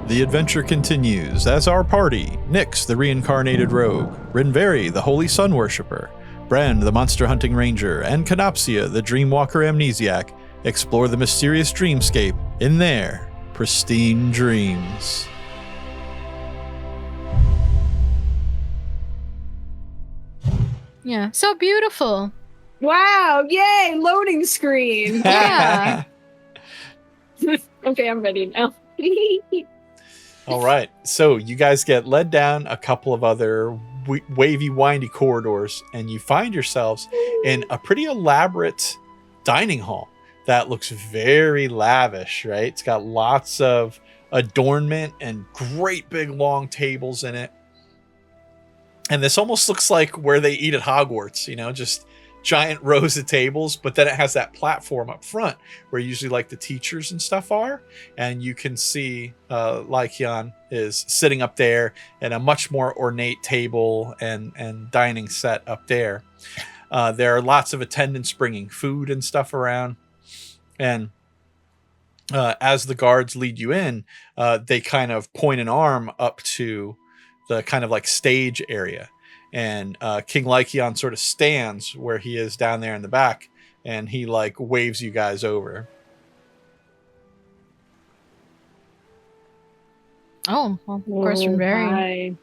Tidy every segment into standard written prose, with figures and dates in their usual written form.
The adventure continues as our party, Nyx, the reincarnated rogue, Rinverhi, the holy sun worshipper, Bran, the monster hunting ranger, and Kenopsia, the DreamWalker amnesiac, explore the mysterious dreamscape in their Pristine Dreams. Yeah, so beautiful. Wow, yay, loading screen. Yeah. Okay, I'm ready now. All right, so you guys get led down a couple of other wavy, windy corridors, and you find yourselves in a pretty elaborate dining hall that looks very lavish, right? It's got lots of adornment and great big long tables in it. And this almost looks like where they eat at Hogwarts, you know, just giant rows of tables, but then it has that platform up front where usually like the teachers and stuff are. And you can see Lycaon is sitting up there and a much more ornate table and dining set up there. There are lots of attendants bringing food and stuff around. And as the guards lead you in, they kind of point an arm up to the kind of like stage area. And King Lycaon sort of stands where he is down there in the back, and he like waves you guys over. Oh, well, of course, Rinverhi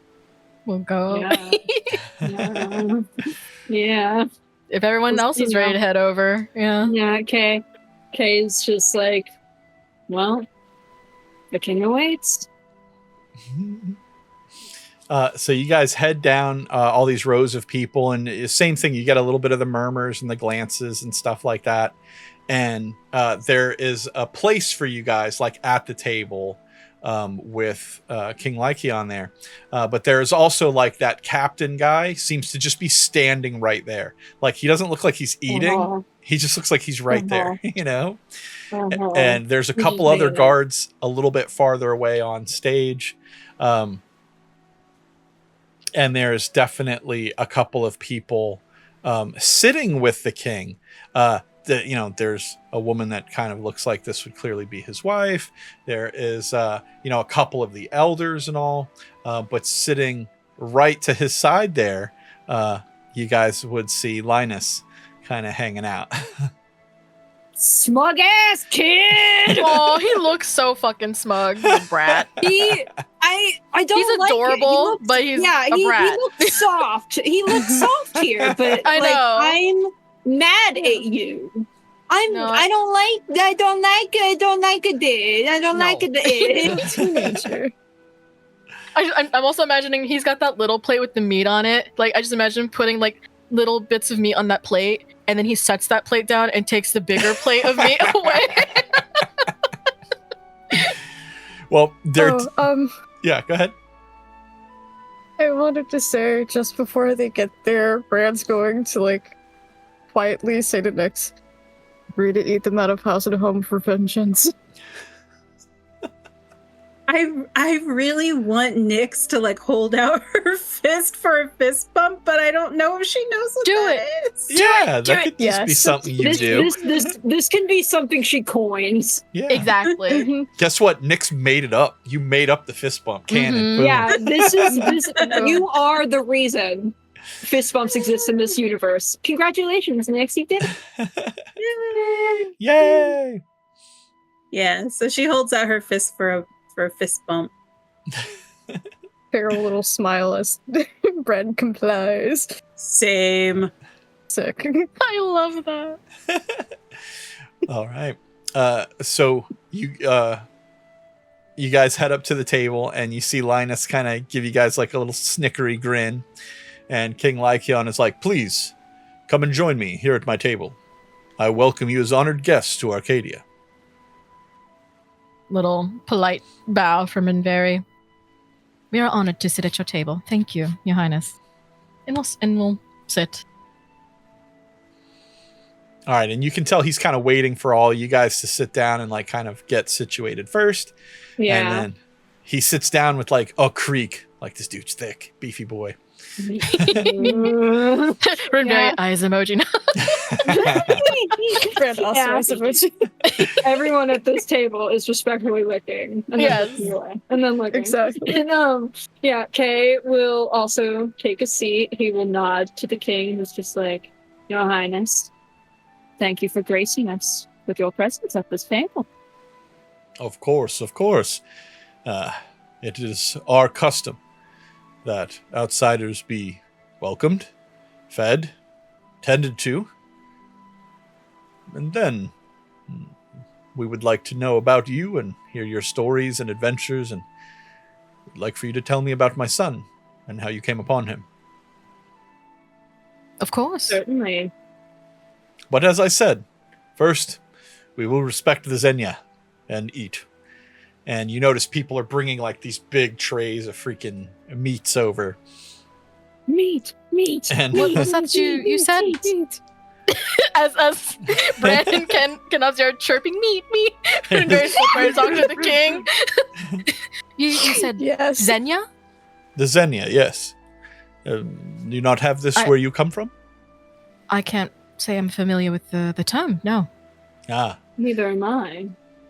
will go. Yeah. Yeah. If everyone else is ready to head over. Yeah. Yeah, okay. Kay's just like, well, the king awaits. So you guys head down all these rows of people, and same thing. You get a little bit of the murmurs and the glances and stuff like that. And there is a place for you guys, like at the table with King Lycaon there. But there's also like that captain guy seems to just be standing right there. Like he doesn't look like he's eating. Uh-huh. He just looks like he's right there, you know? Uh-huh. And there's a couple other guards a little bit farther away on stage. And there's definitely a couple of people sitting with the king. There's a woman that kind of looks like this would clearly be his wife. There is, a couple of the elders and all. But sitting right to his side there, you guys would see Linus kind of hanging out. Smug ass kid. Oh, he looks so fucking smug, the brat. I don't He's like adorable, it. but he's a he brat. looks soft. He looks soft here, but I know. I'm mad at you. I don't like it. Teenager. I'm also imagining he's got that little plate with the meat on it. Like I just imagine putting like little bits of meat on that plate, and then he sets that plate down and takes the bigger plate of meat away. Well, yeah, go ahead. I wanted to say, just before they get there, Bran's going to, like, quietly say to Nyx, "Agree to eat them out of house and home for vengeance." I really want Nyx to, like, hold out her fist for a fist bump, but I don't know if she knows what that is. Yeah, that could just be something you do. This can be something she coins. Yeah. Exactly. Guess what? Nyx made it up. You made up the fist bump. Canon. Boom. Yeah, you are the reason fist bumps exist in this universe. Congratulations, Nyx, you did it. Yay! Yeah, so she holds out her fist for a fist bump. Feral little smile as Bran complies. Same. Sick. I love that. All right. So you guys head up to the table, and you see Linus kind of give you guys like a little snickery grin, and King Lycaon is like, "Please come and join me here at my table. I welcome you as honored guests to Arcadia." Little polite bow from Rinverhi. We are honored to sit at your table. Thank you, Your Highness. And we'll sit. All right, and you can tell he's kind of waiting for all you guys to sit down and like kind of get situated first. Yeah. And then he sits down with like a creak, like this dude's thick, beefy boy. Rinverhi eyes emoji now. Brand also Yeah. has emoji. Everyone at this table is respectfully licking. And Yes. then looking away, and then licking. Exactly. And yeah, Kay will also take a seat. He will nod to the king, who's just like, Your Highness, thank you for gracing us with your presence at this table. Of course, of course. It is our custom that outsiders be welcomed, fed, tended to, and then we would like to know about you and hear your stories and adventures, and would like for you to tell me about my son and how you came upon him. Of course. Certainly. But as I said, first, we will respect the Xenia and eat. And you notice people are bringing like these big trays of freaking meats over. Meat. And What was that you said? As Bran and Kenopsia are chirping meat. Rinverhi's talking to the king. you said Yes. Xenia? the Xenia, yes. Do you not have this where you come from? I can't say I'm familiar with the term, no. Ah, Neither am I.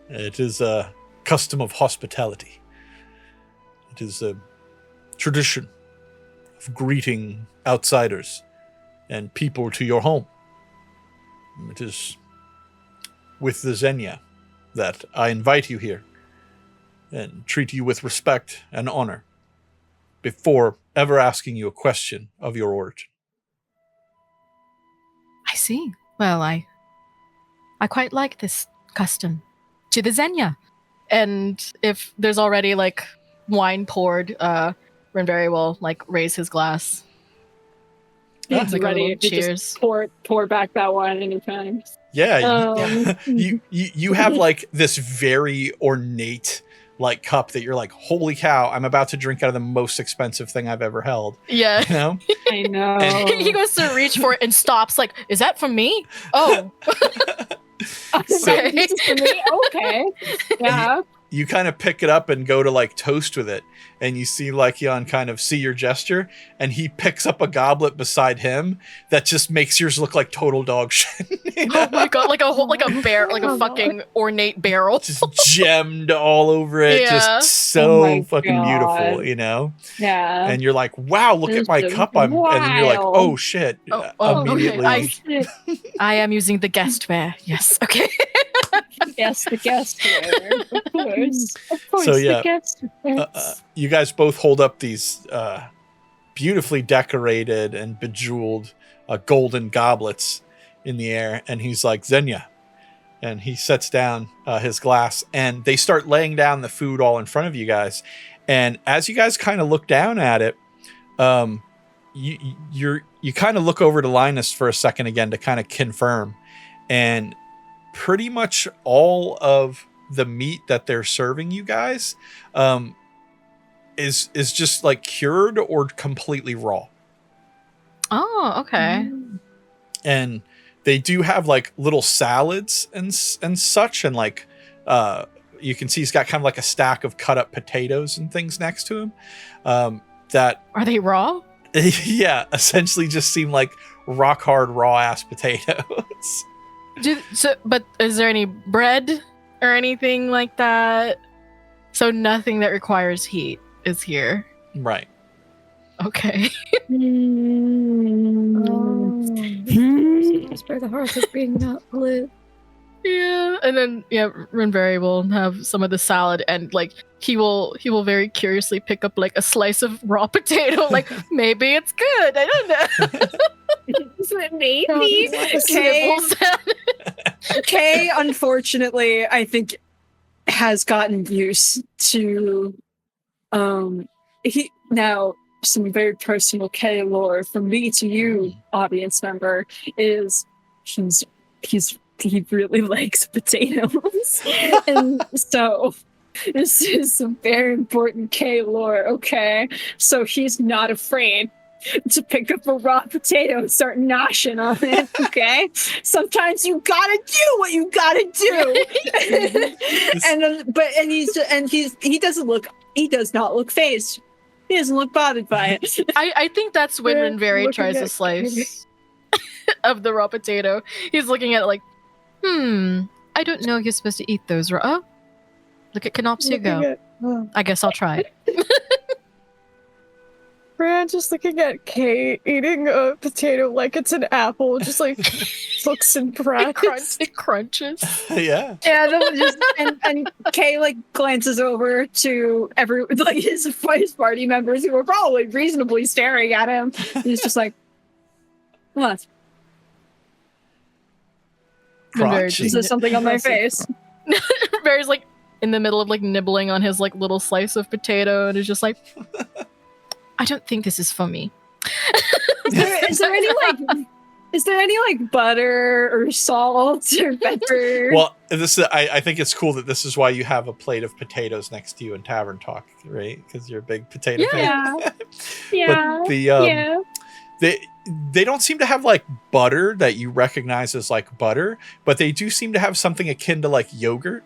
it is a custom of hospitality. It is a tradition of greeting outsiders and people to your home. It is with the Xenia that I invite you here and treat you with respect and honor before ever asking you a question of your origin. I see. Well, I quite like this custom. To the Xenia. And if there's already like wine poured, Rinverhi will like raise his glass. He's Like a ready little to cheers. just pour back that wine anytime. Yeah, you have like this very ornate like cup that you're like, holy cow, I'm about to drink out of the most expensive thing I've ever held. Yeah. You know? I know. He goes to reach for it and stops, like, is that from me? Oh. Okay. This is for me? Okay. Yeah. You kind of pick it up and go to like toast with it, and you see Lycaon kind of see your gesture, and he picks up a goblet beside him that just makes yours look like total dog shit. You know? Oh my god, like a bear, like a fucking ornate barrel. Just gemmed all over it, Yeah. just so Oh my fucking beautiful, God. you know? Yeah. And you're like, wow, look at my This is cup. And then you're like, wild. oh shit. Oh, Immediately. okay. I am using the guestware. Yes, okay. Yes, the guestware. Of course. Of course, So, yeah. the guestware. You guys both hold up these beautifully decorated and bejeweled golden goblets in the air, and he's like, Xenia. And he sets down his glass, and they start laying down the food all in front of you guys. And as you guys kind of look down at it, you kind of look over to Linus for a second again to kind of confirm. And pretty much all of the meat that they're serving you guys is just like cured or completely raw. Oh, okay. And they do have like little salads and such, and like you can see he's got kind of like a stack of cut up potatoes and things next to him that Are they raw? yeah, essentially just seem like rock hard raw ass potatoes. But is there any bread or anything like that? So nothing that requires heat is here. Right. Okay. Spare the hearth of being not lit. Yeah, and then Rinverhi will have some of the salad, and like he will very curiously pick up like a slice of raw potato. Like maybe it's good. I don't know. Maybe. Sniffles. Kay, unfortunately, I think has gotten used to now some very personal Kay lore from me to you, audience member, is he really likes potatoes. And so this is some very important Kay lore, okay? So he's not afraid to pick up a raw potato and start noshing on it, okay? Sometimes you gotta do what you gotta do. He does not look phased. He doesn't look bothered by it. I think that's when Yeah, Rinverhi looking tries a at slice of the raw potato. He's looking at it like, I don't know you're supposed to eat those raw. Oh, look at Kenopsia go. I guess I'll try it. Bran just looking at Kate eating a potato like it's an apple, just like looks impressed. It crunches. Yeah. And Kay like glances over to his party members who are probably reasonably staring at him. He's just like, what? Crunchy. Is there something on my face? Barry's like in the middle of like nibbling on his like little slice of potato and is just like, I don't think this is for me. Is there any like butter or salt or pepper? Well, I think it's cool that this is why you have a plate of potatoes next to you in Tavern Talk, right? Because you're a big potato fan. Yeah. But they don't seem to have like butter that you recognize as like butter, but they do seem to have something akin to like yogurt.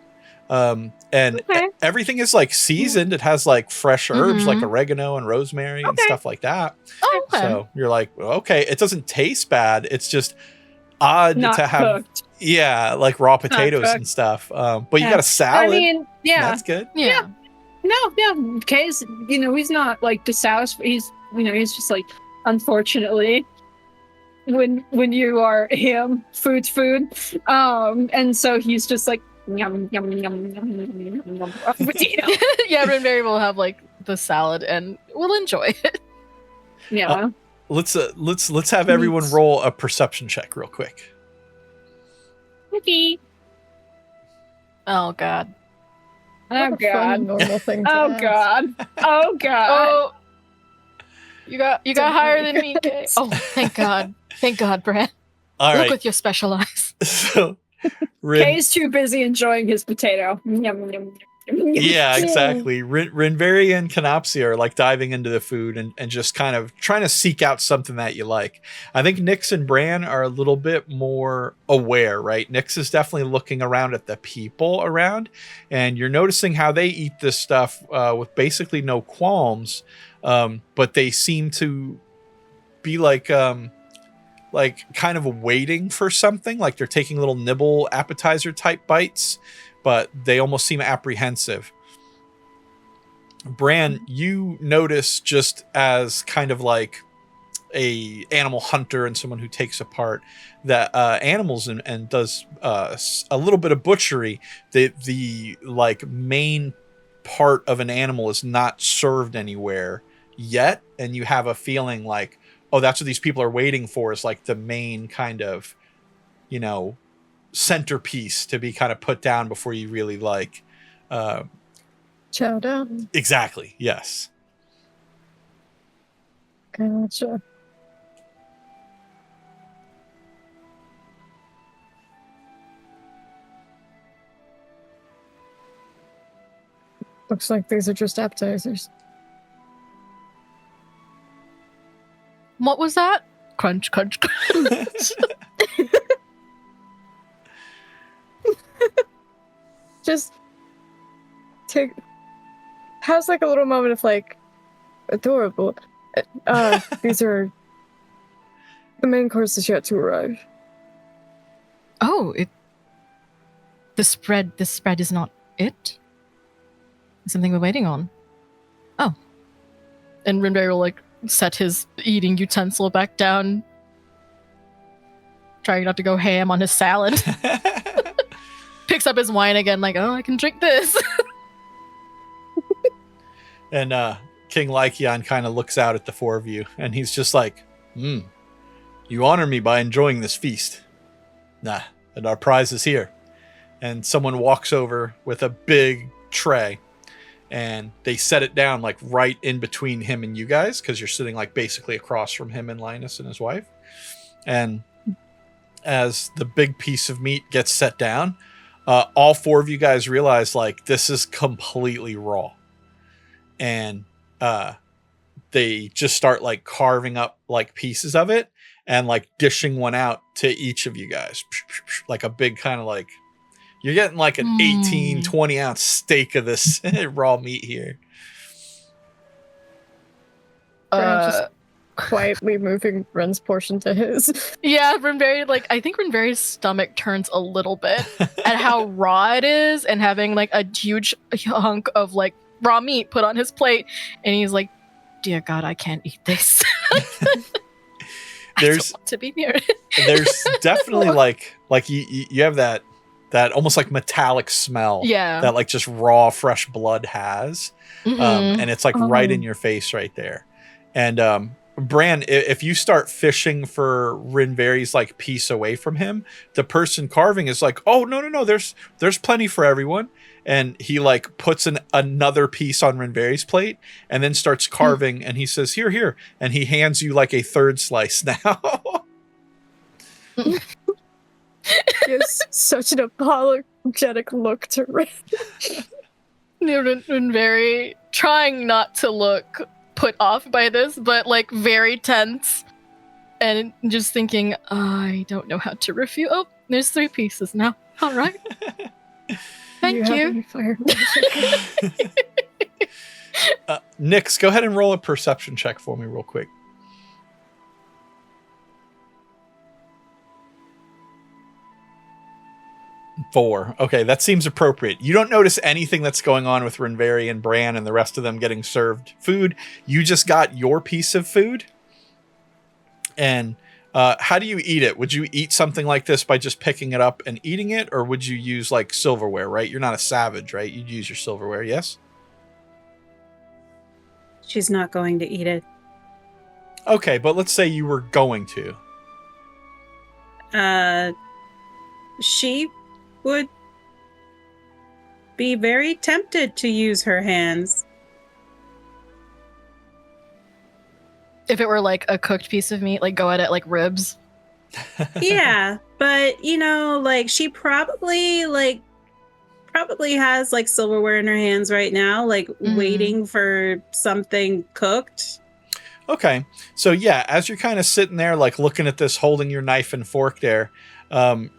Everything is like seasoned. It has like fresh herbs like oregano and rosemary and stuff like that. Oh, okay. So you're like, okay, it doesn't taste bad. It's just odd Not to have, cooked. Like raw potatoes and stuff. But you got a salad. I mean, That's good. Yeah. No. Kay's, he's not like dissatisfied. He's just like, unfortunately, when you are him, food's food. And so he's just like, yum yum yum yum yum yum potato. Yeah, Rinverhi will have like the salad and we'll enjoy it. Yeah. Let's have everyone roll a perception check real quick. Okay. Oh god. Oh What a fun god. normal thing to Oh ask. god. Oh god. Oh, you got higher than me, Kay. Oh, thank God. Thank God, Bran. All Look right. with your special eyes. So, Kay's too busy enjoying his potato. Yum, yum, yum, yum. yeah, exactly. Rinverhi and Kenopsia are like diving into the food and just kind of trying to seek out something that you like. I think Nyx and Bran are a little bit more aware, right? Nyx is definitely looking around at the people around, and you're noticing how they eat this stuff with basically no qualms, but they seem to be like kind of waiting for something, like they're taking little nibble appetizer type bites, but they almost seem apprehensive. Bran, you notice, just as kind of like a animal hunter and someone who takes apart that animals and does a little bit of butchery, the like main part of an animal is not served anywhere yet, and you have a feeling like, oh, that's what these people are waiting for, is like the main kind of, centerpiece to be kind of put down before you really like Chow down. exactly. Yes. Gotcha. Looks like these are just appetizers. What was that? Crunch, crunch, crunch. Just has like a little moment of like adorable. These are the main course is yet to arrive. Oh, this spread is not it? Something we're waiting on. Oh. And Rinverhi will like set his eating utensil back down, trying not to go ham on his salad. Picks up his wine again, like, oh, I can drink this. And King Lycaon kind of looks out at the four of you, and he's just like, you honor me by enjoying this feast. Nah, and our prize is here. And someone walks over with a big tray, and they set it down like right in between him and you guys, because you're sitting like basically across from him and Linus and his wife. And as the big piece of meat gets set down, all four of you guys realize like this is completely raw. And they just start like carving up like pieces of it and like dishing one out to each of you guys, like a big kind of like, you're getting like an 18, 20 ounce steak of this raw meat here. Bran just quietly moving Ren's portion to his. Yeah, Rinverhi, like, I think Rinverhi's stomach turns a little bit at how raw it is, and having like a huge hunk of like raw meat put on his plate, and he's like, dear God, I can't eat this. I don't want to be near it. There's definitely like you have that almost like metallic smell that like just raw fresh blood has. And it's like right in your face right there. And Bran, if you start fishing for Rinverhi's like piece away from him, the person carving is like, oh no, there's plenty for everyone. And he like puts another piece on Rinverhi's plate and then starts carving, and he says, here, and he hands you like a third slice now. He has such an apologetic look to Ren. Rinverhi trying not to look put off by this, but like very tense and just thinking, I don't know how to refuse. Oh, there's 3 pieces now. All right. Thank you. Nyx, go ahead and roll a perception check for me real quick. 4. Okay, that seems appropriate. You don't notice anything that's going on with Rinverhi and Bran and the rest of them getting served food. You just got your piece of food. And how do you eat it? Would you eat something like this by just picking it up and eating it? Or would you use like silverware, right? You're not a savage, right? You'd use your silverware, yes? She's not going to eat it. Okay, but let's say you were going to. She would be very tempted to use her hands. If it were like a cooked piece of meat, like go at it like ribs. Yeah, but you know, like she probably has like silverware in her hands right now, like waiting for something cooked. Okay, so yeah, as you're kind of sitting there, like looking at this, holding your knife and fork there,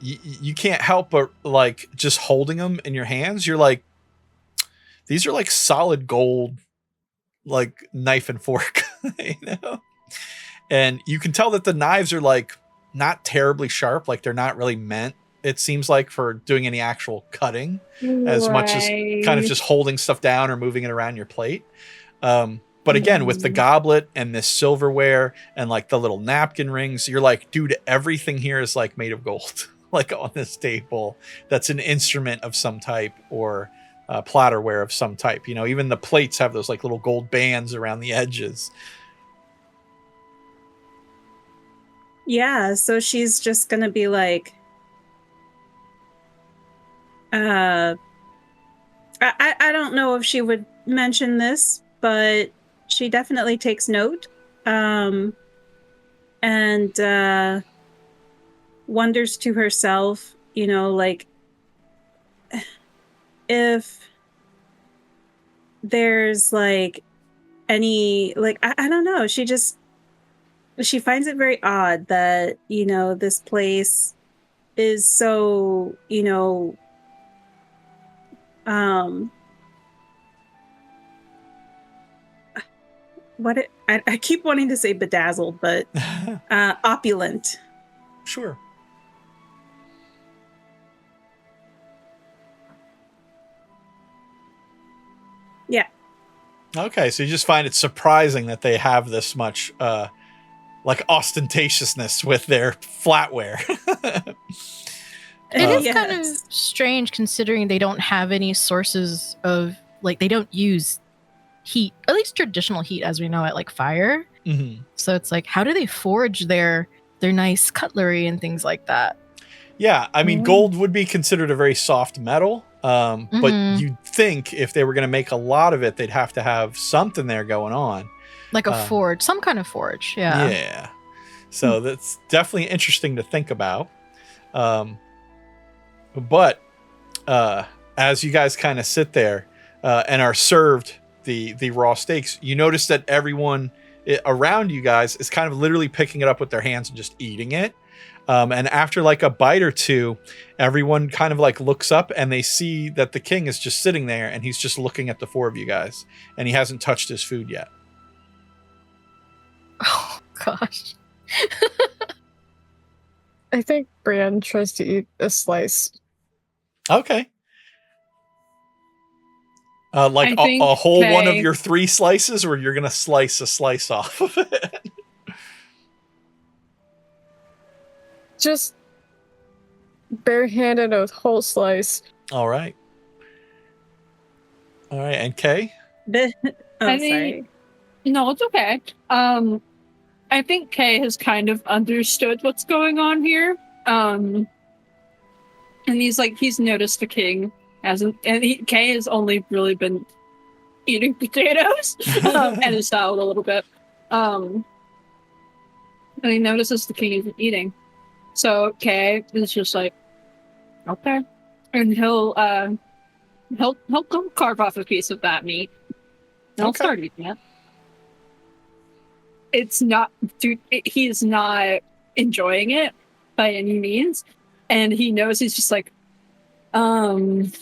you can't help but like just holding them in your hands. You're like, these are like solid gold, like knife and fork, you know? And you can tell that the knives are like not terribly sharp. Like they're not really meant, it seems like, for doing any actual cutting as much as kind of just holding stuff down or moving it around your plate. But again, with the goblet and this silverware and like the little napkin rings, you're like, dude, everything here is like made of gold, like on this table. That's an instrument of some type or platterware of some type. You know, even the plates have those like little gold bands around the edges. Yeah, so she's just gonna be like, I don't know if she would mention this, but she definitely takes note, and wonders to herself, you know, like, if there's like any, like, I don't know, she finds it very odd that, you know, this place is so, you know, I keep wanting to say bedazzled, but opulent. Sure. Yeah. Okay, so you just find it surprising that they have this much like ostentatiousness with their flatware. It is kind of strange considering they don't have any sources of, like, they don't use heat, at least traditional heat as we know it, like fire. So it's like, how do they forge their nice cutlery and things like that? Yeah, I mean, gold would be considered a very soft metal, but you'd think if they were going to make a lot of it, they'd have to have something there going on. Like a forge, some kind of forge, yeah. Yeah. So that's definitely interesting to think about. But as you guys kind of sit there and are served the raw steaks, you notice that everyone around you guys is kind of literally picking it up with their hands and just eating it. And after like a bite or two, everyone kind of like looks up and they see that the king is just sitting there and he's just looking at the 4 of you guys and he hasn't touched his food yet. Oh gosh. I think Bran tries to eat a slice. Okay. Like I think a whole one of Kay- your 3 slices, or you're gonna slice a slice off of it? Just barehanded a whole slice. All right. All right, and Kay? Oh, I sorry. think- No, it's okay. I think Kay has kind of understood what's going on here. And he's noticed the king hasn't, and Kay has only really been eating potatoes and his salad a little bit. And he notices the king isn't eating. So Kay is just like, okay. And he'll carve off a piece of that meat. And he'll Okay. start eating it. It's not, dude, he's not enjoying it by any means. And he knows he's just like, and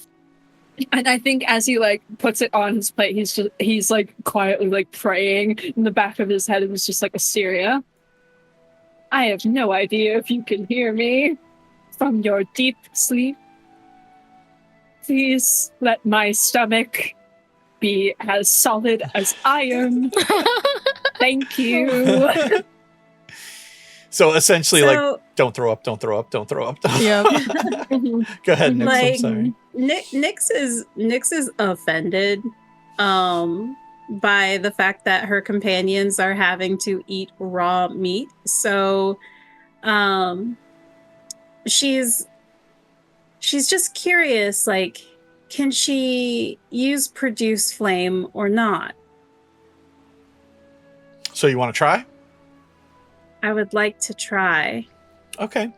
I think as he like puts it on his plate, he's like quietly like praying in the back of his head. It was just like, Assyria, I have no idea if you can hear me from your deep sleep. Please let my stomach be as solid as iron. Thank you. So essentially, like, So, don't throw up, don't throw up, don't throw up. Yep. Go ahead, Nix. I'm like, sorry. Nyx is offended by the fact that her companions are having to eat raw meat. So she's just curious, like, can she use produce flame or not? So you want to try? I would like to try. Okay.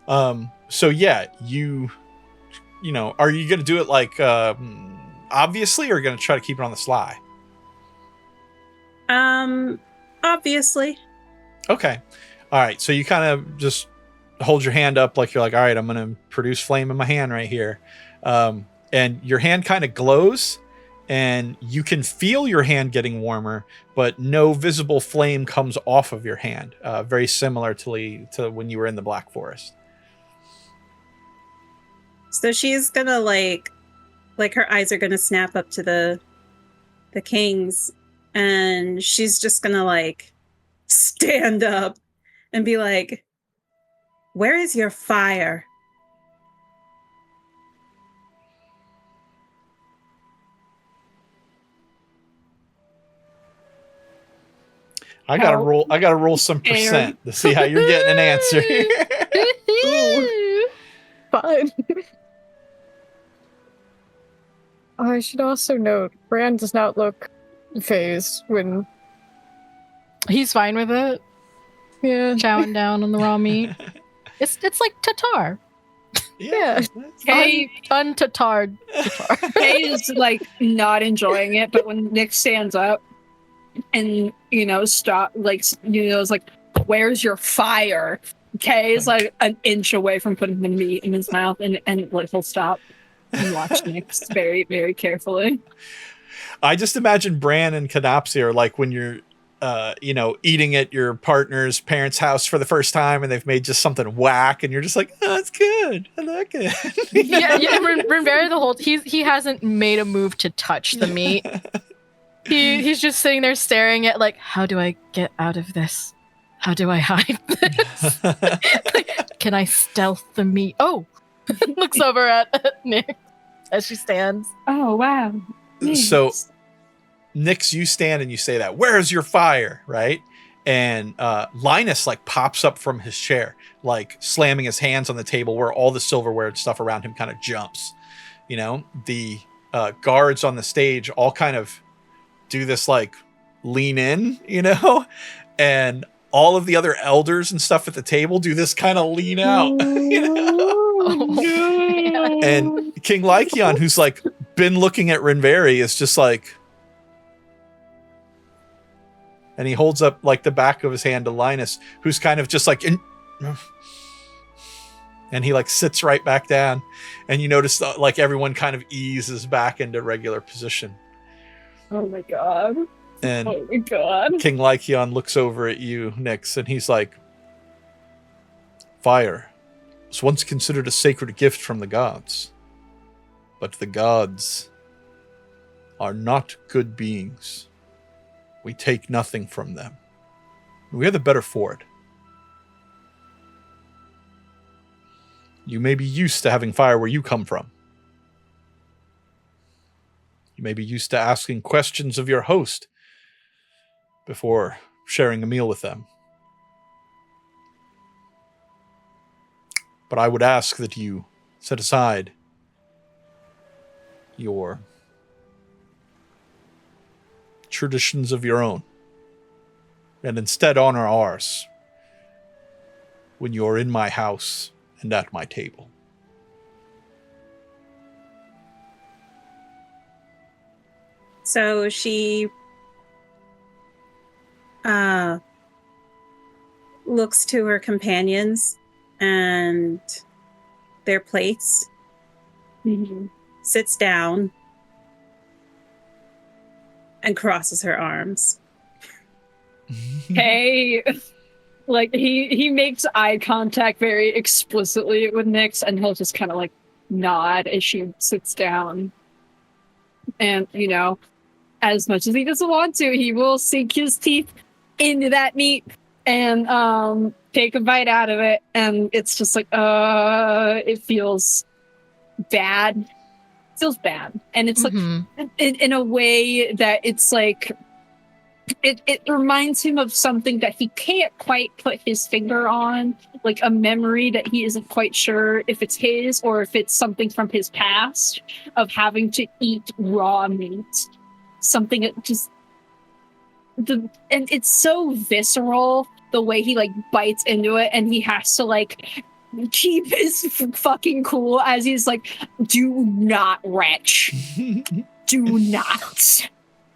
So yeah, you know, are you going to do it like obviously, or are you going to try to keep it on the sly? Obviously. Okay. All right. So you kind of just hold your hand up like you're like, all right, I'm going to produce flame in my hand right here. And your hand kind of glows, and you can feel your hand getting warmer, but no visible flame comes off of your hand. Very similar to when you were in the Black Forest. So she's gonna like her eyes are gonna snap up to the kings, and she's just gonna like stand up and be like, "Where is your fire?" I gotta roll some percent to see how you're getting an answer. Fine. I should also note, Bran does not look phased when... He's fine with it. Yeah. Chowing down on the raw meat. It's like Tatar. Yeah. Kay, Untatarred Tatar. Kay is like not enjoying it, but when Nick stands up and stop, like is like, "Where's your fire?" Kay is like an inch away from putting the meat in his mouth, and like he'll stop and watch Nick very, very carefully. I just imagine Bran and Kenopsia are like when you're eating at your partner's parents' house for the first time, and they've made just something whack, and you're just like, "Oh, it's good. I like it." yeah. Rinverhi the whole he hasn't made a move to touch the meat. He's just sitting there staring at like, how do I get out of this? How do I hide this? Like, can I stealth the meat? Oh, looks over at Nick as she stands. Oh wow! So, Nix, you stand and you say that, "Where's your fire?" Right? And Linus like pops up from his chair, like slamming his hands on the table where all the silverware and stuff around him kind of jumps. The guards on the stage all kind of do this like lean in, and all of the other elders and stuff at the table do this kind of lean out. Oh, And King Lycaon, who's like been looking at Rinverhi, is just like, and he holds up like the back of his hand to Linus, who's kind of just like, and he like sits right back down, and you notice like everyone kind of eases back into regular position. Oh my god! And Oh my god. King Lycaon looks over at you, Nyx, and he's like, fire was once considered a sacred gift from the gods. But the gods are not good beings. We take nothing from them. We are the better for it. You may be used to having fire where you come from. You may be used to asking questions of your host before sharing a meal with them. But I would ask that you set aside your traditions of your own and instead honor ours when you're in my house and at my table. So she looks to her companions and their plates, sits down, and crosses her arms. Hey, like he makes eye contact very explicitly with Nyx, and he'll just kind of like nod as she sits down. And you know, as much as he doesn't want to, he will sink his teeth into that meat and take a bite out of it, and it's just like it feels bad. It feels bad, and it's like in a way that it's like it reminds him of something that he can't quite put his finger on, like a memory that he isn't quite sure if it's his or if it's something from his past of having to eat raw meat. Something that just and it's so visceral the way he like bites into it, and he has to like keep his fucking cool as he's like, do not retch. Do not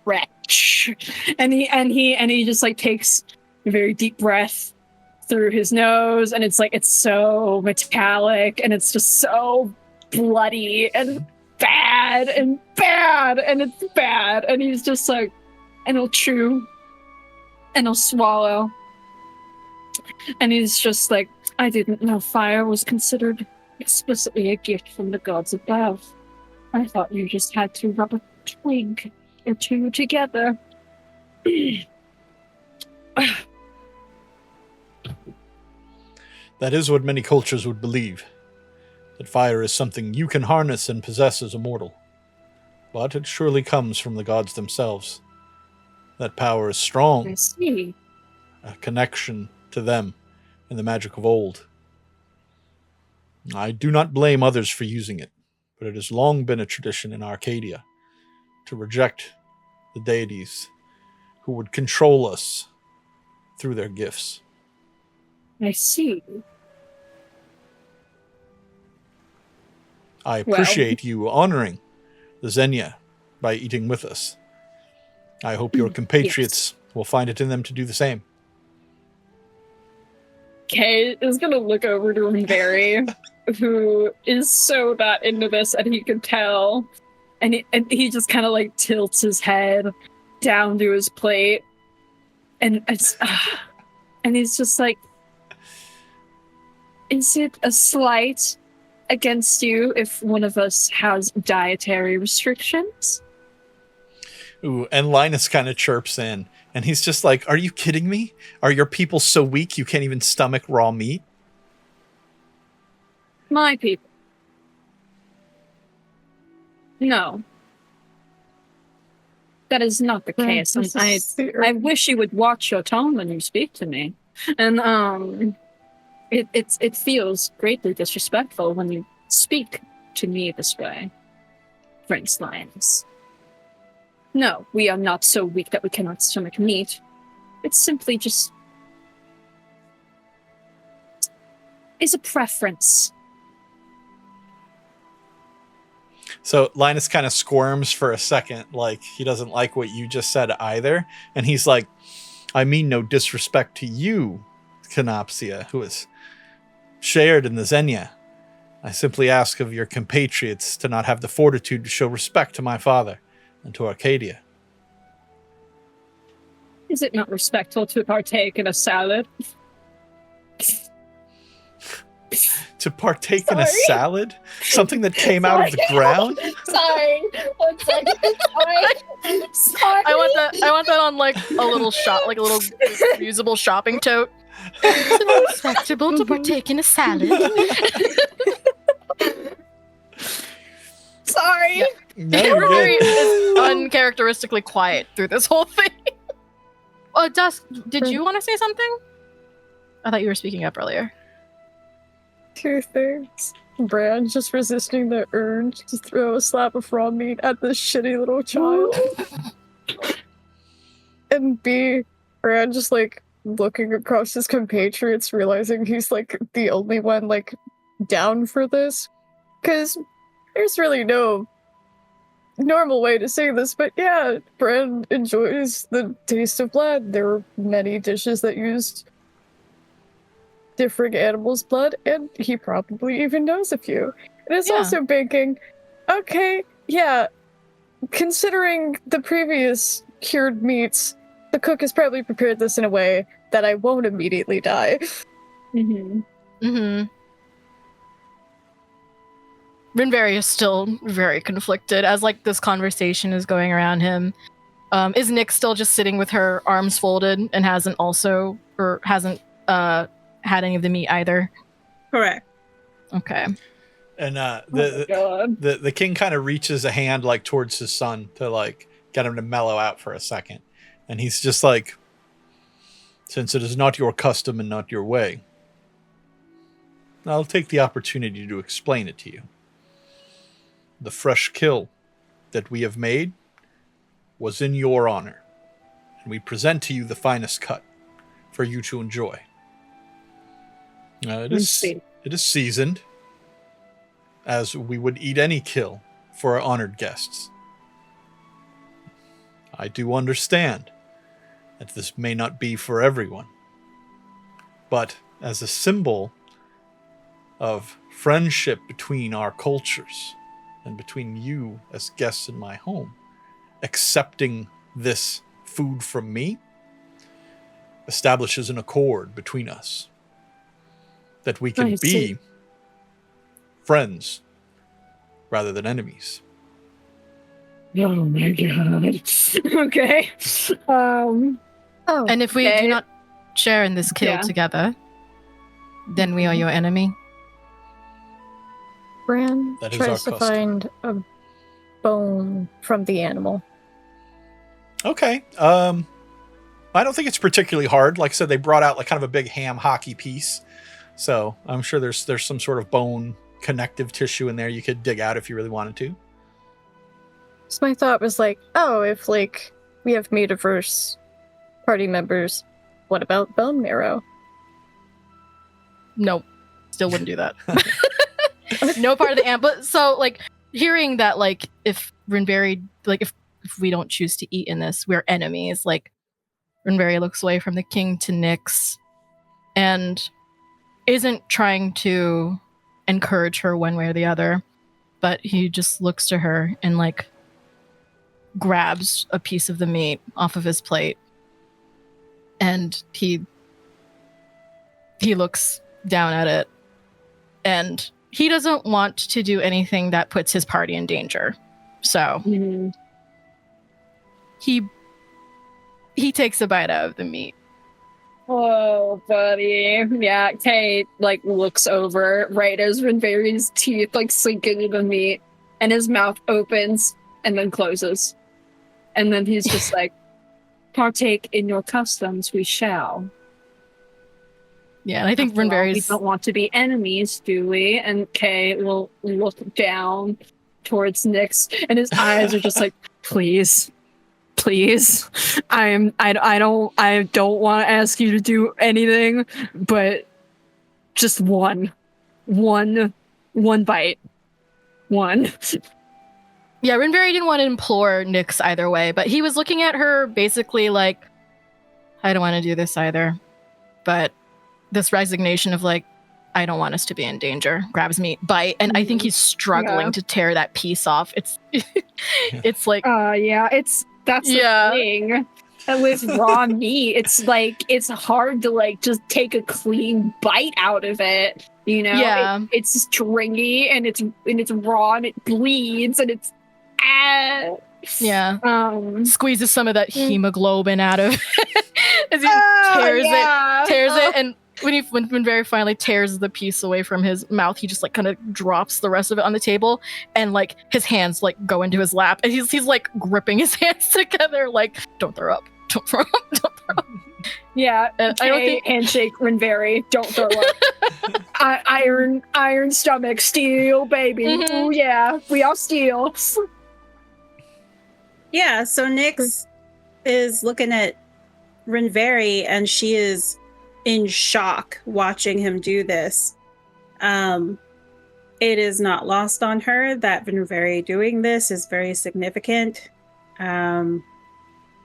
retch. And he just like takes a very deep breath through his nose, and it's like it's so metallic and it's just so bloody and bad and bad and it's bad, and he's just like, and he'll chew and he'll swallow, and he's just like, I didn't know fire was considered explicitly a gift from the gods above. I thought you just had to rub a twig or two together. That is what many cultures would believe, that fire is something you can harness and possess as a mortal. But it surely comes from the gods themselves. That power is strong. I see. A connection to them and the magic of old. I do not blame others for using it, but it has long been a tradition in Arcadia to reject the deities who would control us through their gifts. I see. I appreciate you honoring the Xenia by eating with us. I hope your compatriots will find it in them to do the same. Kay is gonna look over to Rinverhi, who is so not into this, and he can tell. And he just kind of like tilts his head down to his plate, and he's just like, is it a slight against you if one of us has dietary restrictions? Ooh, and Linus kind of chirps in, and he's just like, are you kidding me? Are your people so weak you can't even stomach raw meat? My people. No. That is not the case. I wish you would watch your tone when you speak to me. And it feels greatly disrespectful when you speak to me this way, Prince Linus. No, we are not so weak that we cannot stomach meat. It's simply just is a preference. So Linus kind of squirms for a second, like he doesn't like what you just said either. And he's like, I mean no disrespect to you, Kenopsia, who is shared in the Xenia. I simply ask of your compatriots to not have the fortitude to show respect to my father and to Arcadia. Is it not respectful to partake in a salad? To partake in a salad? Something that came out of the ground? Sorry. 1 second. Sorry. I want that on like a little shop, like a little reusable shopping tote. Is it not respectable to partake in a salad? Sorry. Yeah. No, you're Rinverhi good. is uncharacteristically quiet through this whole thing. Oh, Dusk, did you want to say something? I thought you were speaking up earlier. 2 things. Bran just resisting the urge to throw a slab of raw meat at this shitty little child. And B, Bran just like looking across his compatriots, realizing he's like the only one like down for this. Because there's really no normal way to say this, but yeah, Bran enjoys the taste of blood. There are many dishes that used different animals' blood, and he probably even knows a few. And it's also thinking, okay, yeah, considering the previous cured meats, the cook has probably prepared this in a way that I won't immediately die. Mm-hmm. Mm-hmm. Rinverhi is still very conflicted as like this conversation is going around him. Is Nyx still just sitting with her arms folded and hasn't had any of the meat either? Correct. Okay. And the king kind of reaches a hand like towards his son to like get him to mellow out for a second. And he's just like, since it is not your custom and not your way, I'll take the opportunity to explain it to you. The fresh kill that we have made was in your honor, and we present to you the finest cut for you to enjoy. It is seasoned, as we would eat any kill for our honored guests. I do understand that this may not be for everyone, but as a symbol of friendship between our cultures and between you as guests in my home, accepting this food from me establishes an accord between us that we can be friends rather than enemies. Oh my god. Okay. And if we do not share in this kill together, then we are your enemy. Bran That is tries our to custom. find a bone from the animal. Okay. I don't think it's particularly hard. Like I said, they brought out like kind of a big ham hockey piece. So I'm sure there's some sort of bone connective tissue in there you could dig out if you really wanted to. So my thought was like, oh, if like we have metaverse party members, what about bone marrow? Nope. Still wouldn't do that. No part of the amp. But so like hearing that like if Rinverhi, like if we don't choose to eat in this, we're enemies. Like Rinverhi looks away from the king to Nyx and isn't trying to encourage her one way or the other, but he just looks to her and like grabs a piece of the meat off of his plate, and he looks down at it, and he doesn't want to do anything that puts his party in danger. So he takes a bite out of the meat. Oh, buddy. Yeah, Kate, like, looks over right as Rinverhi's teeth, like, sink into the meat, and his mouth opens and then closes. And then he's just like, partake in your customs, we shall. Yeah, and I think After all, we Rinverhi's... don't want to be enemies, do we? And Kay will look down towards Nyx, and his eyes are just like, please. Please, I don't want to ask you to do anything, but just one bite. One. Yeah, Rinverhi didn't want to implore Nyx either way, but he was looking at her basically like, I don't want to do this either. But this resignation of like, I don't want us to be in danger, grabs me, bite, and I think he's struggling to tear that piece off. It's like That's the thing. with raw meat, it's like it's hard to like just take a clean bite out of it. You know, Yeah. it's stringy and it's raw and it bleeds and it's Yeah. Squeezes some of that Mm. hemoglobin out of it as he tears it, and when Rinverhi finally tears the piece away from his mouth, he just like kind of drops the rest of it on the table, and like his hands like go into his lap, and he's like gripping his hands together, like don't throw up, don't throw up, don't throw up. Yeah, And I don't think handshake Rinverhi, don't throw up. iron stomach, steel baby. Mhm. Ooh yeah, we all steel. Yeah, so Nyx is looking at Rinverhi and she is in shock watching him do this. It is not lost on her that Rinverhi doing this is very significant.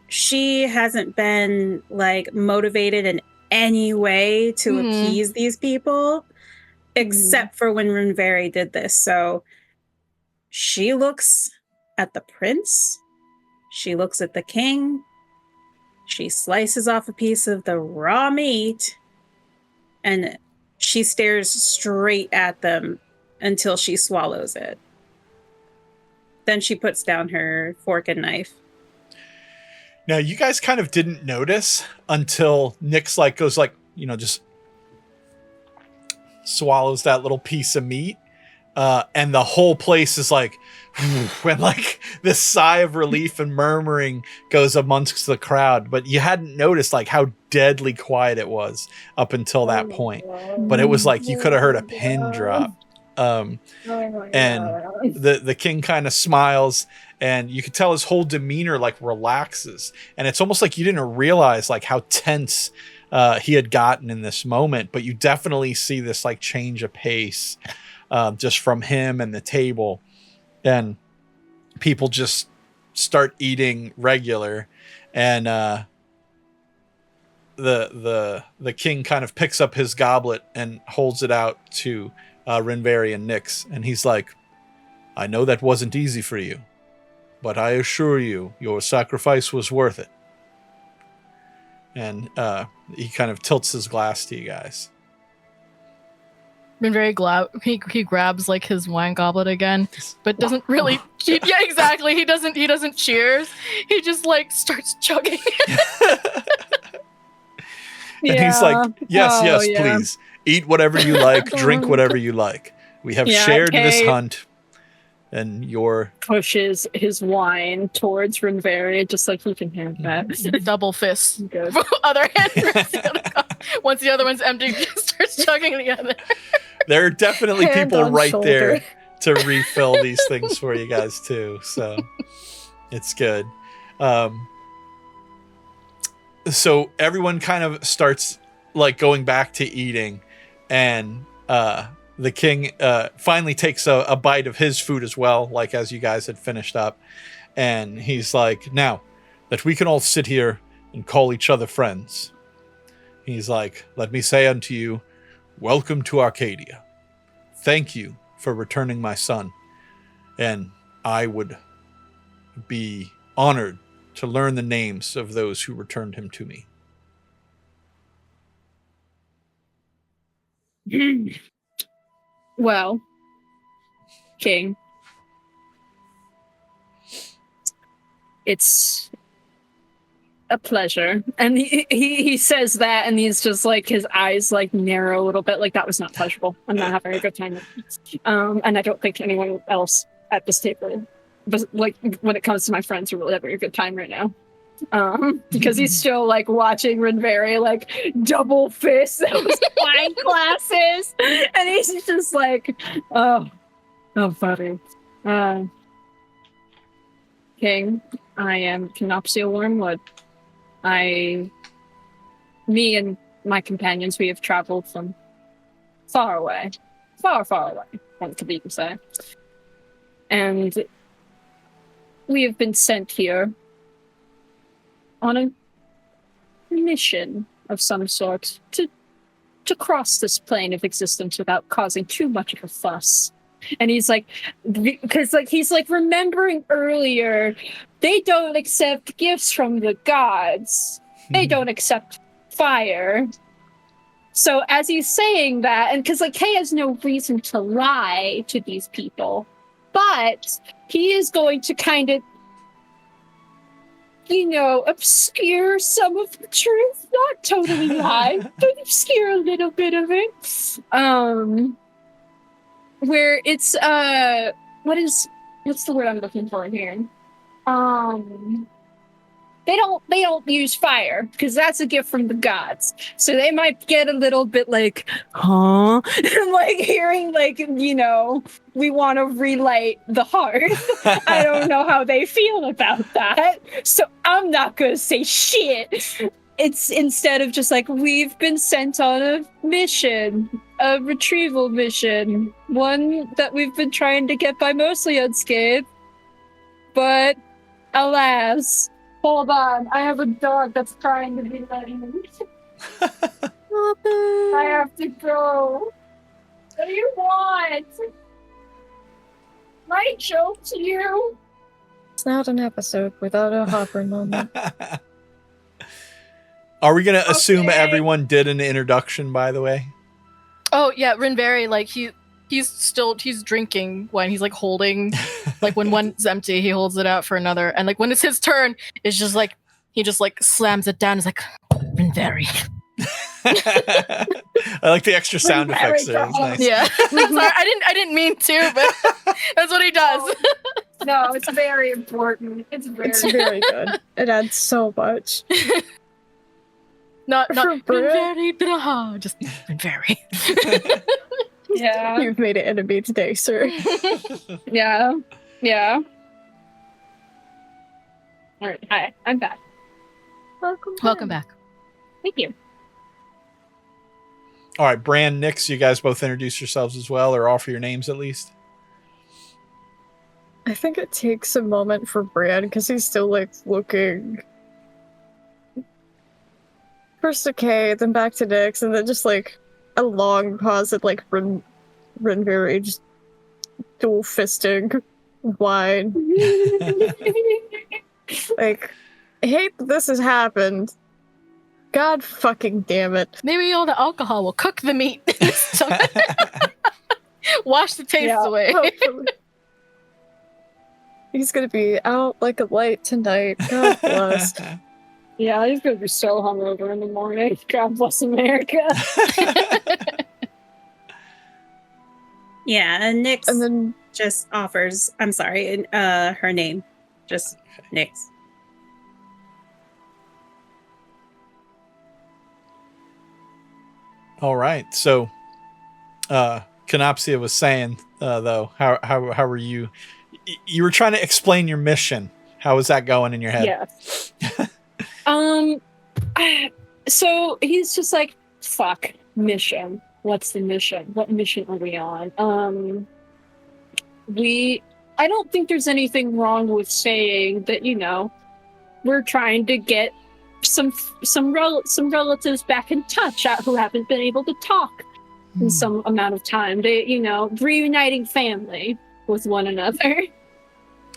She hasn't been like motivated in any way to appease these people, except for when Rinverhi did this. So she looks at the prince. She looks at the king. She slices off a piece of the raw meat and she stares straight at them until she swallows it. Then she puts down her fork and knife. Now, you guys kind of didn't notice until Nyx like goes like, you know, just swallows that little piece of meat. And the whole place is like, when like this sigh of relief and murmuring goes amongst the crowd. But you hadn't noticed like how deadly quiet it was up until that point. But it was like you could have heard a pin drop. And the king kind of smiles, and you could tell his whole demeanor like relaxes. And it's almost like you didn't realize like how tense he had gotten in this moment. But you definitely see this like change of pace. Just from him and the table, and people just start eating regular, and the king kind of picks up his goblet and holds it out to Rinverhi and Nyx, and he's like, "I know that wasn't easy for you, but I assure you, your sacrifice was worth it." And he kind of tilts his glass to you guys. Been very glad he grabs like his wine goblet again, but doesn't really. Yeah, exactly. He doesn't cheers. He just like starts chugging. And he's like, yes, please eat whatever you like, drink whatever you like. We have shared this hunt, and your pushes his wine towards Rinverhi just like he can have that. Double fist. Other hand. Once the other one's empty, he just starts chugging the other. There are definitely Hand people on right shoulder. there to refill these things for you guys too. So it's good. So everyone kind of starts like going back to eating, and the king finally takes a bite of his food as well, like as you guys had finished up. And he's like, "Now that we can all sit here and call each other friends," he's like, "let me say unto you, welcome to Arcadia. Thank you for returning my son, and I would be honored to learn the names of those who returned him to me." Well, king, it's a pleasure. And he says that, and he's just like, his eyes like narrow a little bit, like that was not pleasurable. I'm not having a good time. And I don't think anyone else at this table, but like when it comes to my friends, are really having a good time right now. Because he's still like watching Rinverhi like double fist those wine glasses, and he's just like, oh buddy. King, I am Kenopsia Wormwood. Me and my companions, we have traveled from far away, far away, one could even say, and we have been sent here on a mission of some sort to cross this plane of existence without causing too much of a fuss. And he's like, because like he's like remembering earlier, they don't accept gifts from the gods. They don't accept fire. So as he's saying that, and because like Kay has no reason to lie to these people, but he is going to kind of, you know, obscure some of the truth, not totally lie, but obscure a little bit of it. Where it's what's the word I'm looking for here? They don't use fire because that's a gift from the gods. So they might get a little bit like, huh? Like hearing like, you know, we want to relight the hearth. I don't know how they feel about that. So I'm not going to say shit. It's instead of just like, we've been sent on a mission, a retrieval mission, one that we've been trying to get by mostly unscathed. But alas, hold on, I have a dog that's trying to be let in. I have to go. What do you want? My joke to you? It's not an episode without a Hopper moment. Are we going to assume Okay. everyone did an introduction, by the way? Oh yeah, Rinverhi, like he's drinking wine. He's like holding, like when one's empty, he holds it out for another, and like when it's his turn, it's just like he just like slams it down. He's like, Rinverhi. I like the extra sound effects there. It's nice. Yeah, sorry, I didn't mean to, but that's what he does. No, it's very important. It's Very good. It adds so much. Not For Bran? Rinverhi, just Rinverhi. Yeah. You've made an enemy today, sir. Yeah. Yeah. All right. Hi. I'm back. Welcome back. Thank you. All right, Bran, Nix, you guys both introduce yourselves as well, or offer your names at least. I think it takes a moment for Bran because he's still like looking first to Kay, then back to Nix, and then just like a long pause at like Rinverhi just dual fisting wine. Like, I hate that this has happened. God fucking damn it. Maybe all the alcohol will cook the meat. Wash the taste away. Hopefully. He's gonna be out like a light tonight. God bless. Yeah, he's gonna be so hungover in the morning. God bless America. Yeah, and Nyx And then just offers, I'm sorry, her name. Just Nyx. All right. So, Kenopsia was saying, though, how were you? You were trying to explain your mission. How was that going in your head? Yeah. So he's just like, fuck, mission. What's the mission? What mission are we on? I don't think there's anything wrong with saying that, you know, we're trying to get some relatives back in touch who haven't been able to talk in some amount of time. They, you know, reuniting family with one another.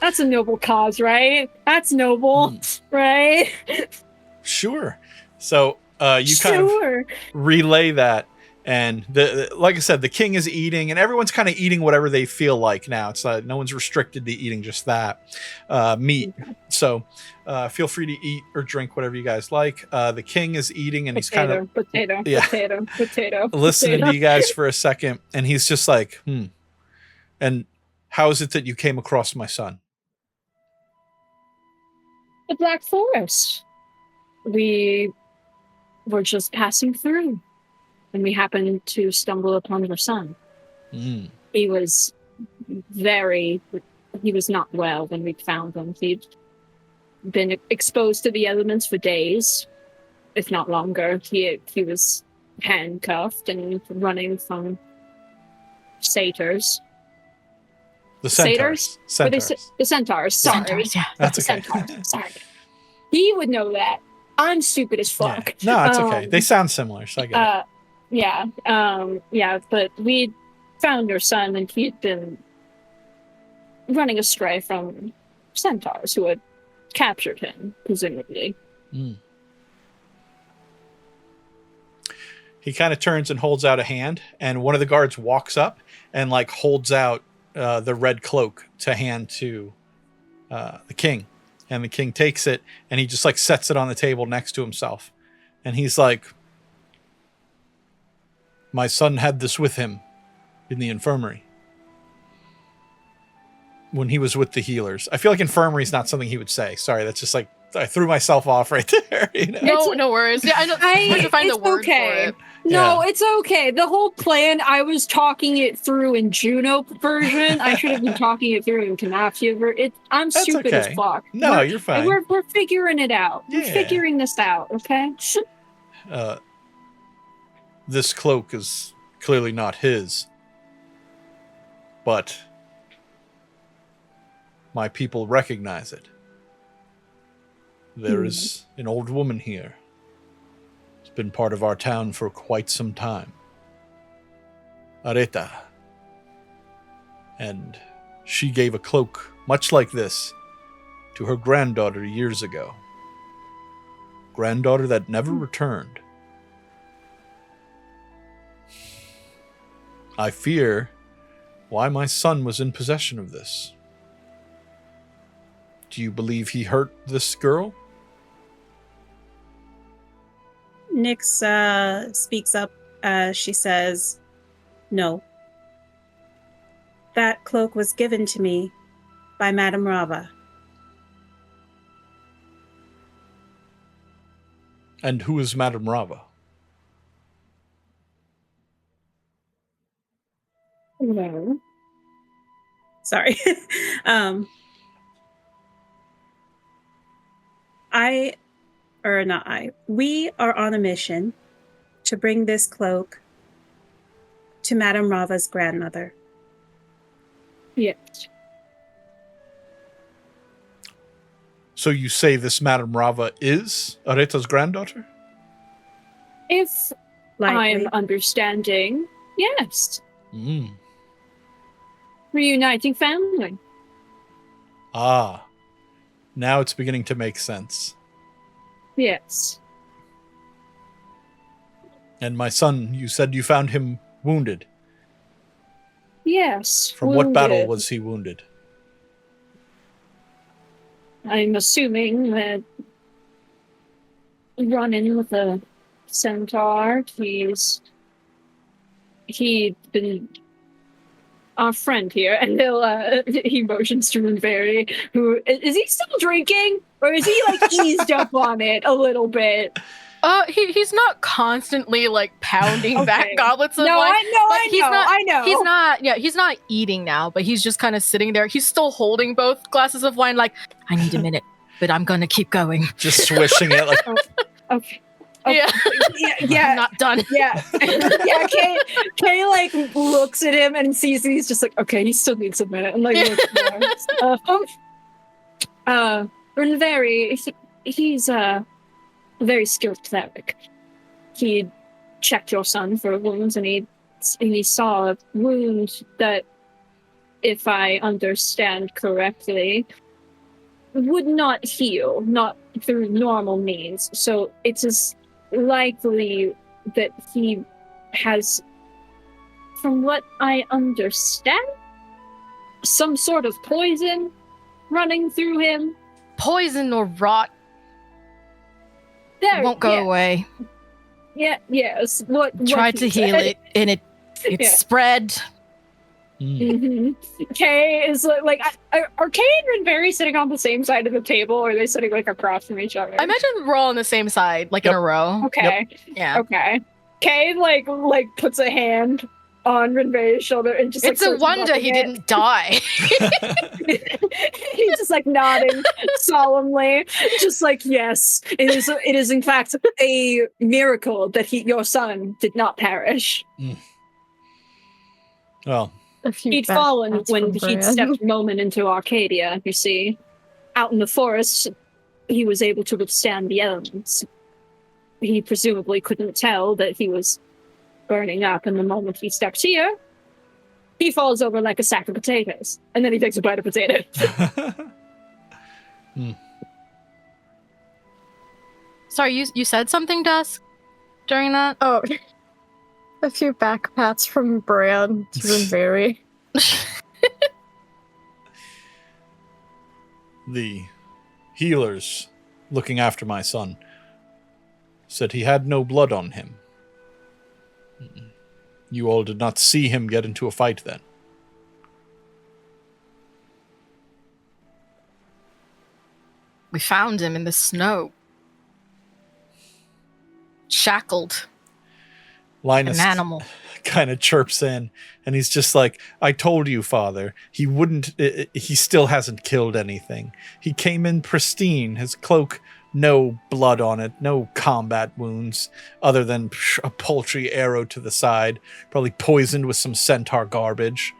That's a noble cause, right? That's noble, right? Sure. So you kind of relay that, and like I said, the king is eating, and everyone's kind of eating whatever they feel like now. It's no one's restricted to eating just that meat. So feel free to eat or drink whatever you guys like. The king is eating, and he's kind of potato, listening to you guys for a second, and he's just like, And how is it that you came across my son? The Black Forest. We were just passing through, and we happened to stumble upon your son. He was not well when we found him. He'd been exposed to the elements for days, if not longer. He was handcuffed and running from satyrs. The centaurs. The centaurs. Sorry. Centaurs, yeah. That's The okay. centaurs. Sorry. He would know that. I'm stupid as fuck. Yeah. No, it's okay. They sound similar, so I get it. Yeah. But found your son, and he'd been running astray from centaurs who had captured him, presumably. Mm. He kind of turns and holds out a hand, and one of the guards walks up and like holds out the red cloak to hand to the king. And the king takes it, and he just like sets it on the table next to himself. And he's like, my son had this with him in the infirmary when he was with the healers. I feel like infirmary is not something he would say. Sorry, that's just like, I threw myself off right there. You know? No worries. Yeah, I know. I had to find the word for it. No, it's okay. The whole plan, I was talking it through in Juno version. I should have been talking it through in Kenopsia version. I'm That's stupid okay. as fuck. No, you're fine. We're figuring it out. Yeah. We're figuring this out, okay? This cloak is clearly not his, but my people recognize it. There is an old woman here. It's been part of our town for quite some time. Areta. And she gave a cloak much like this to her granddaughter years ago. Granddaughter that never returned. I fear why my son was in possession of this. Do you believe he hurt this girl? Nyx speaks up as she says, no. That cloak was given to me by Madame Rava. And who is Madame Rava? No. Sorry. We are on a mission to bring this cloak to Madame Rava's grandmother. Yes. So you say this Madame Rava is Areta's granddaughter? If I'm understanding, yes. Reuniting family. Ah. Now it's beginning to make sense. Yes. And my son, you said you found him wounded. Yes. From what battle was he wounded? I'm assuming that running with a centaur, he'd been our friend here, and he motions to Rinverhi, who is he still drinking? Or is he like eased up on it a little bit? He's not constantly like pounding back goblets of wine. I know. He's not eating now, but he's just kind of sitting there. He's still holding both glasses of wine, like, I need a minute, but I'm gonna keep going. Just swishing it like okay. Yeah. I'm not done. Yeah. Yeah, Kay like looks at him and sees that he's just like, okay, he still needs a minute. And like Rinverhi, he's a very skilled cleric. He checked your son for wounds, and he saw a wound that, if I understand correctly, would not heal, not through normal means. So it's as likely that he has, from what I understand, some sort of poison running through him. Poison or rot won't go away. Yeah, yes. Tried to heal it, and it spread. Kay is like are Kay and Rinverhi sitting on the same side of the table, or are they sitting like across from each other? I imagine we're all on the same side, like in a row. Okay. Yep. Yeah. Okay. Kay like puts a hand on Rinverhi's shoulder and just it's a wonder he didn't die. He's just like nodding solemnly, just like, yes, it is in fact a miracle that your son did not perish. Well, he'd fallen when he'd stepped a moment into Arcadia, you see. Out in the forest, he was able to withstand the elements. He presumably couldn't tell that he was burning up in the moment he stepped here. he falls over like a sack of potatoes, and then he takes a bite of potato. Sorry, you said something, Dusk, during that? Oh, a few backpats from Bran to Rinverhi. The healers looking after my son said he had no blood on him. You all did not see him get into a fight then. We found him in the snow. Shackled. Linus An animal. kind of chirps in, and he's just like, I told you, Father, he still hasn't killed anything. He came in pristine, his cloak, no blood on it, no combat wounds, other than a paltry arrow to the side, probably poisoned with some centaur garbage.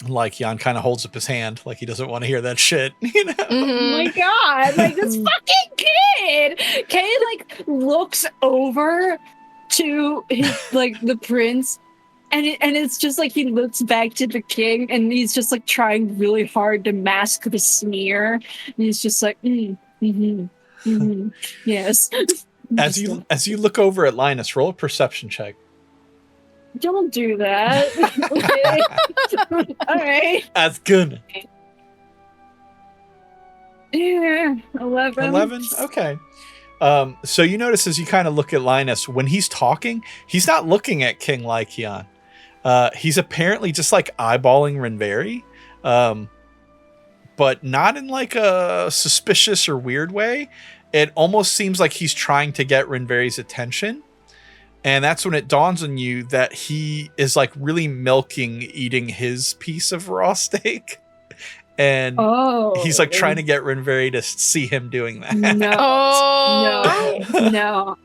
Lycaon kind of holds up his hand like he doesn't want to hear that shit, you know? Oh my god, like this fucking kid! Kay like looks over to his like the prince, and it's just like he looks back to the king, and he's just like trying really hard to mask the sneer. And he's just like, yes. As you look over at Linus, roll a perception check. Don't do that. Okay. All right. That's good. Yeah, 11. 11? Okay. So you notice as you kind of look at Linus, when he's talking, he's not looking at King Lycaon. He's apparently just like eyeballing Rinverhi, but not in like a suspicious or weird way. It almost seems like he's trying to get Rinverhi's attention. And that's when it dawns on you that he is like really milking eating his piece of raw steak. And he's like trying to get Rinverhi to see him doing that. No. No.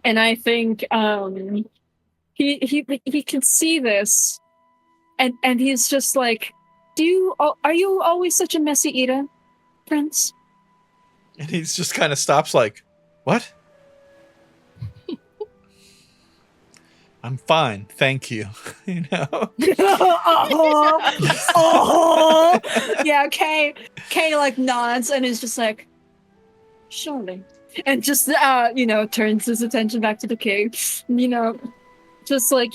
And I think he can see this, and he's just like, are you always such a messy eater, Prince? And he's just kind of stops like, what? I'm fine, thank you. You know? Yeah, Kay like nods and is just like, surely. And just, turns his attention back to the king. Just like,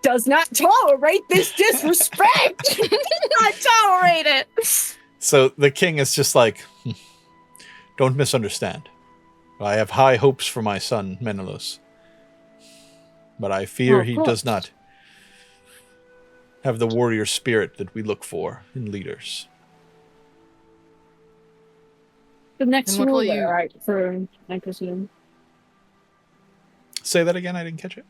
does not tolerate this disrespect. Not tolerate it. So the king is just like, don't misunderstand. I have high hopes for my son, Menelaus. But I fear he does not have the warrior spirit that we look for in leaders. The next ruler, right, for I presume. Say that again, I didn't catch it.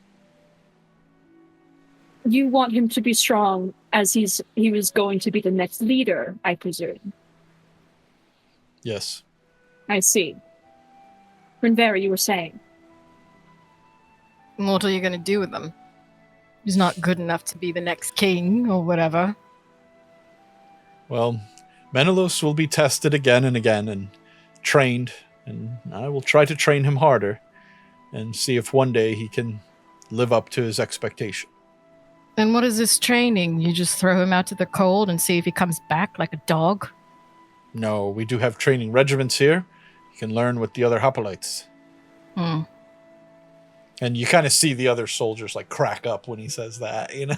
You want him to be strong as he was going to be the next leader, I presume. Yes. I see. Rinverhi, you were saying. What are you going to do with him? He's not good enough to be the next king or whatever. Well, Menelaus will be tested again and again and trained, and I will try to train him harder and see if one day he can live up to his expectation. And what is this training? You just throw him out to the cold and see if he comes back like a dog? No, we do have training regiments here. You can learn with the other hoplites. And you kind of see the other soldiers like crack up when he says that, you know?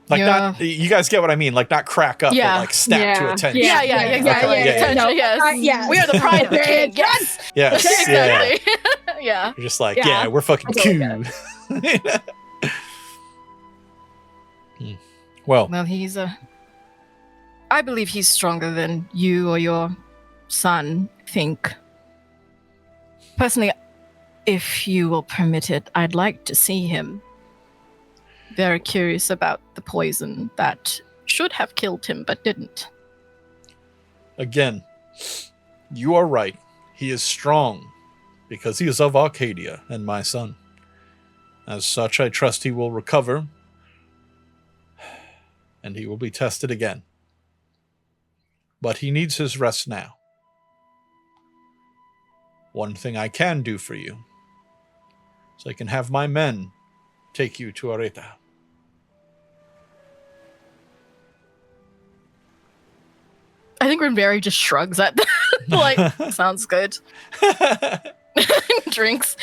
Like not, you guys get what I mean? Like not crack up, but like snap to attention. Yeah. Attention, yes. We are the pride of the king. Yes. Yes. Exactly. Yeah. You're just like, we're fucking cool. Well, I believe he's stronger than you or your son think. Personally, if you will permit it, I'd like to see him. Very curious about the poison that should have killed him but didn't. Again, you are right. He is strong because he is of Arcadia and my son. As such, I trust he will recover and he will be tested again. But he needs his rest now. one thing I can do for you. So I can have my men take you to Areta. I think Rinverhi just shrugs at that. Like, sounds good. Drinks.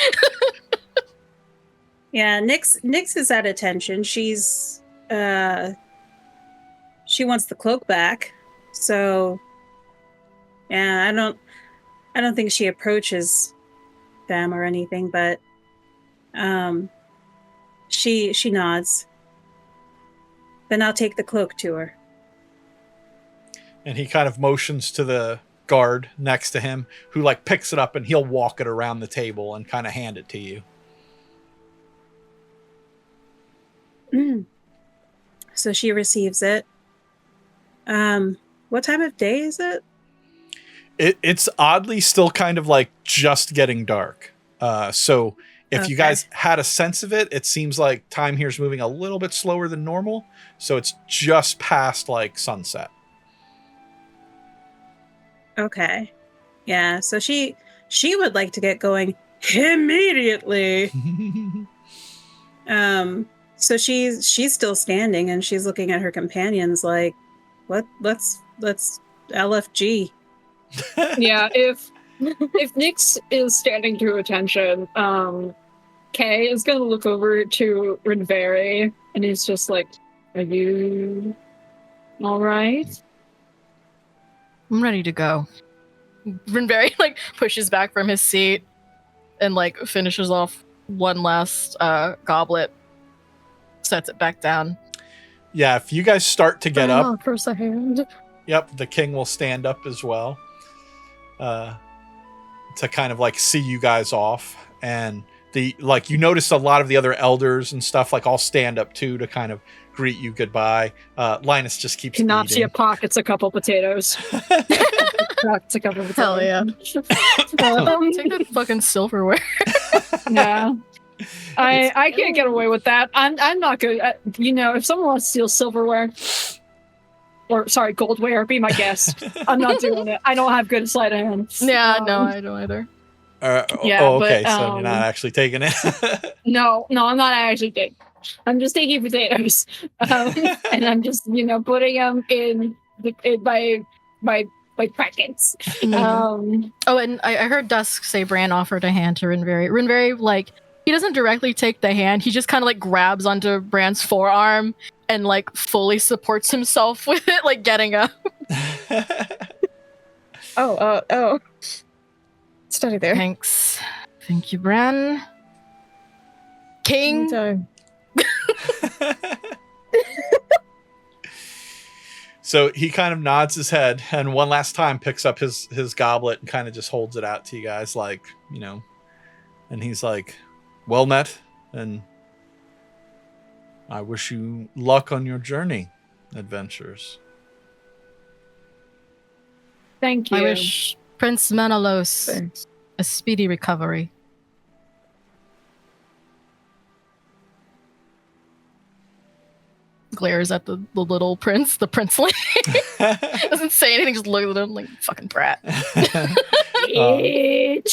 Yeah, Nyx is at attention. She's she wants the cloak back. So yeah, I don't think she approaches them or anything, but she nods. Then I'll take the cloak to her. And he kind of motions to the guard next to him, who like picks it up, and he'll walk it around the table and kind of hand it to you. So she receives it. What time of day is it? It's oddly still kind of like just getting dark. So if you guys had a sense of it, it seems like time here is moving a little bit slower than normal. So it's just past like sunset. Okay. Yeah, so she would like to get going immediately. So she's still standing, and she's looking at her companions like, let's LFG. Yeah, if Nyx is standing to attention, Kay is gonna look over to Rinverhi, and he's just like, "Are you all right?" I'm ready to go. Rinverhi like pushes back from his seat and like finishes off one last goblet, sets it back down. Yeah, if you guys start to get up, offers a hand. yep, the king will stand up as well, to kind of like see you guys off. And you notice a lot of the other elders and stuff like all stand up too to kind of greet you goodbye. Linus just keeps Kenopsia eating. pockets a couple potatoes. Pockets a couple potatoes. Hell yeah. Take that fucking silverware. Yeah. I can't get away with that. I'm not good. If someone wants to steal silverware, or sorry, goldware, be my guest. I'm not doing it. I don't have good sleight of hand. Yeah, no, I don't either. Yeah, okay, but, so you're not actually taking it. No, I'm not actually taking. I'm just taking potatoes, and I'm just putting them in my packets. Oh, and I heard Dusk say Bran offered a hand to Rinverhi. Rinverhi, like, he doesn't directly take the hand. He just kind of like grabs onto Bran's forearm and like fully supports himself with it, like getting up. Oh. Steady there. Thanks. Thank you, Bran. King. Anytime. So he kind of nods his head and one last time picks up his goblet and kind of just holds it out to you guys, like, and he's like, well met, and I wish you luck on your journey, adventurers. Thank you. I wish Prince Manalos Thanks. a speedy recovery. Glares at the little prince, the princeling. Doesn't say anything, just looks at him like fucking brat.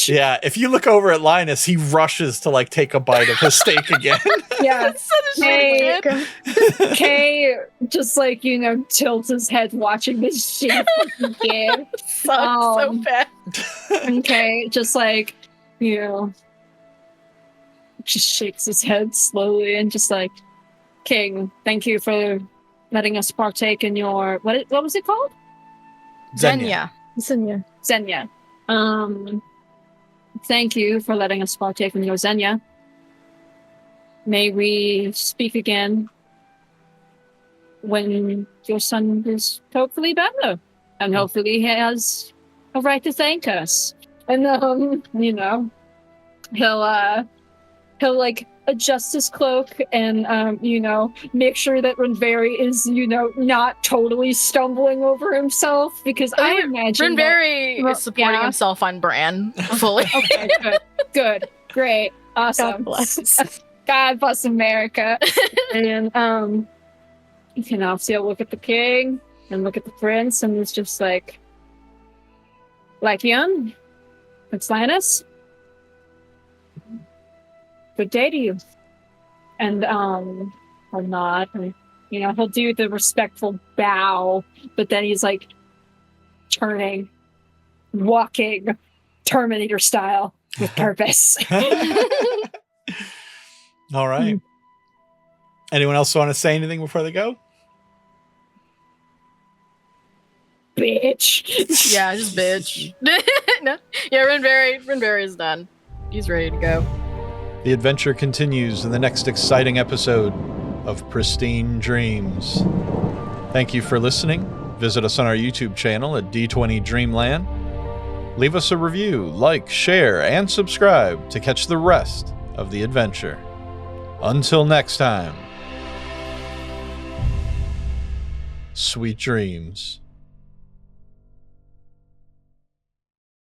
Yeah, if you look over at Linus, he rushes to like take a bite of his steak again. Yeah. Hey, Kay just like tilts his head watching this shit again. sucks so bad. And Kay just like just shakes his head slowly and just like, King, thank you for letting us partake in your what was it called? Xenia. Xenia. Thank you for letting us partake in your Xenia. May we speak again when your son is hopefully better, and hopefully he has a right to thank us. And he'll like adjust his cloak and make sure that Rinverhi is not totally stumbling over himself, because I imagine Rinverhi is supporting himself on Bran fully. Okay, good, great, awesome. God bless. God bless America. And Kenopsia look at the king and look at the prince, and it's just like, Lycaon, Prince Linus, good day to you. And he'll nod, and he'll do the respectful bow, but then he's like turning, walking, Terminator style with purpose. All right. Anyone else want to say anything before they go? Bitch. Yeah, just bitch. No. Yeah, Rinverhi is done. He's ready to go. The adventure continues in the next exciting episode of Pristine Dreams. Thank you for listening. Visit us on our YouTube channel at D20 Dreamland. Leave us a review, like, share, and subscribe to catch the rest of the adventure. Until next time, sweet dreams.